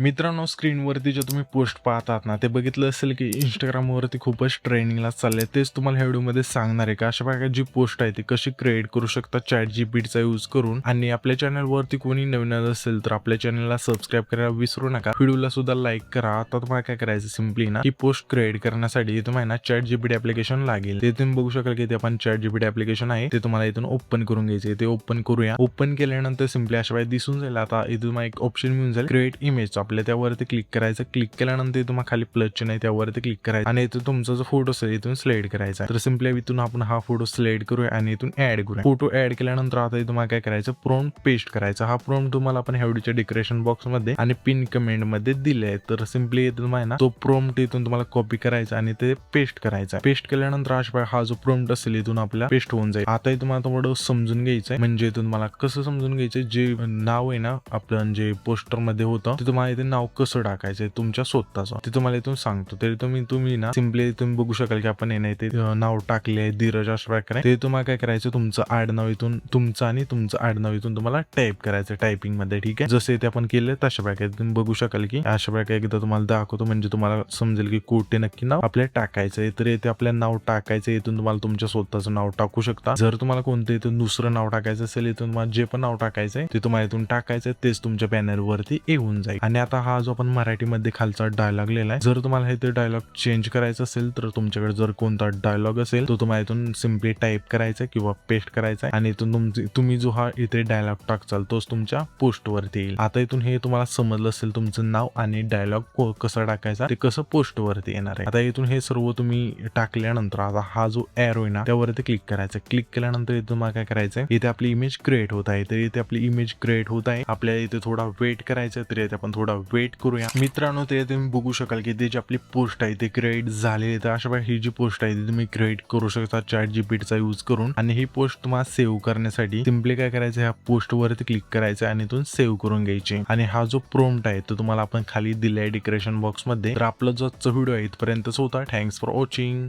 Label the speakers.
Speaker 1: मित्रांनो, स्क्रीनवरती जे तुम्ही पोस्ट पाहतात ना, ते बघितलं असेल की Instagramवरती खूपच ट्रेंडिंगला चाललंय. तेच तुम्हाला ह्या व्हिडिओमध्ये सांगणार आहे, का अशा प्रकारची पोस्ट आहे ती कशी क्रिएट करू शकता ChatGPTचा यूज करून. आणि आपल्या चॅनलवरती कोणी नवीन असेल तर आपल्या चॅनलला सबस्क्राईब करायला विसरू नका. व्हिडिओला सुद्धा लाईक करा. आता तुम्हाला काय करायचं, सिम्पली ना ही पोस्ट क्रिएट करण्यासाठी तुम्हाला ना ChatGPT ऍप्लिकेशन लागेल. ते तुम्ही बघू शकाल की ते आपण ChatGPT ऍप्लिकेशन आहे ते तुम्हाला इथून ओपन करून घ्यायचे. ते ओपन करूया. ओपन केल्यानंतर सिम्पली अशा वेळी दिसून जाईल. आता इथून तुम्हाला एक ऑप्शन मिळून जाईल, क्रिएट इमेज. आपल्या त्यावरती क्लिक करायचं. क्लिक केल्यानंतर तुम्हाला खाली प्लस चिन्ह आहे त्यावरती क्लिक करायचं आणि इथून तुमचा जो फोटो असेल इथून सिलेक्ट करायचा. तर सिम्पली इथून आपण हा फोटो सिलेक्ट करूया आणि इथून ऍड करूया. फोटो ऍड केल्यानंतर आता तुम्हाला काय करायचं, प्रॉम्प्ट पेस्ट करायचा. हा प्रॉम्प्ट तुम्हाला आपण व्हिडिओच्या डिस्क्रिप्शन बॉक्स मध्ये आणि पिन कमेंट मध्ये दिले. तर सिम्पली इथून तुम्हाला ना तो प्रॉम्प्ट इथून तुम्हाला कॉपी करायचा आणि ते पेस्ट करायचा. पेस्ट केल्यानंतर हा जो प्रॉम्प्ट असेल इथून आपल्याला पेस्ट होऊन जाईल. आता तुम्हाला थोडं समजून घ्यायचंय, म्हणजे इथून मला कसं समजून घ्यायचं, जे नाव आहे ना आपलं जे पोस्टर मध्ये होतं ते तुम्हाला इथे नाव कसं टाकायचंय तुमच्या स्वतःचं, ते तुम्हाला इथून सांगतो. तरी तुम्ही ना सिम्पली तुम्ही बघू शकाल की आपण हे ते नाव टाकले धीरज अशा प्रकारे. ते तुम्हाला काय करायचं, तुमचं आडनाव इथून तुमचं आणि तुमचं आडनाव इथून तुम्हाला टाईप करायचं टायपिंग मध्ये. ठीक आहे, जसे ते आपण केले तशा प्रकारे तुम्ही बघू शकाल की अशा प्रकारे एकदा तुम्हाला दाखवतो, म्हणजे तुम्हाला समजेल की कुठे नक्की नाव आपल्याला टाकायचंय. तर इथे आपल्या नाव टाकायचं. इथून तुम्हाला तुमच्या स्वतःचं नाव टाकू शकता. जर तुम्हाला कोणतं इथून दुसरं नाव टाकायचं असेल, इथून तुम्हाला जे पण नाव टाकायचंय ते तुम्हाला इथून टाकायचंय, तेच तुमच्या बॅनर वरती येऊन जाईल. आणि आता हा जो आपण मराठीमध्ये खालचा डायलॉग लिहिलाय, जर तुम्हाला हे ते डायलॉग चेंज करायचं असेल तर तुमच्याकडे जर कोणता डायलॉग असेल तो तुम्हाला इथून सिम्पली टाईप करायचा किंवा पेस्ट करायचा आणि इथून तुम्ही जो हा इथे डायलॉग टाकचाल तोच तुमच्या पोस्ट वरती येईल. आता इथून हे तुम्हाला समजलं असेल, तुमचं नाव आणि डायलॉग कसं टाकायचा ते कसं पोस्ट वरती येणार आहे. आता इथून हे सर्व तुम्ही टाकल्यानंतर आता हा जो एरो आहे ना त्यावरती क्लिक करायचं. क्लिक केल्यानंतर इथून तुम्हाला काय करायचंय, इथे आपली इमेज क्रिएट होत आहे. तर इथे आपली इमेज क्रिएट होत आहे. आपल्याला इथे थोडा वेट करायचं, तर इथे आपण थोडा वेट करूया. मित्रांनो, ते तुम्ही बघू शकाल की ते जी आपली पोस्ट आहे ते क्रिएट झालेली. तर अशा ही जी पोस्ट आहे ती तुम्ही क्रिएट करू शकता ChatGPTचा यूज करून. आणि ही पोस्ट तुम्हाला सेव्ह करण्यासाठी सिम्पली काय करायचं, ह्या पोस्ट वरती क्लिक करायचं आणि इथून सेव्ह करून घ्यायची. आणि हा जो प्रॉम्प्ट आहे तो तुम्हाला आपण खाली दिलाय डिस्क्रिप्शन बॉक्स मध्ये. तर आपला जो आजचा व्हिडिओ आहे इथपर्यंतच होता. Thanks for watching.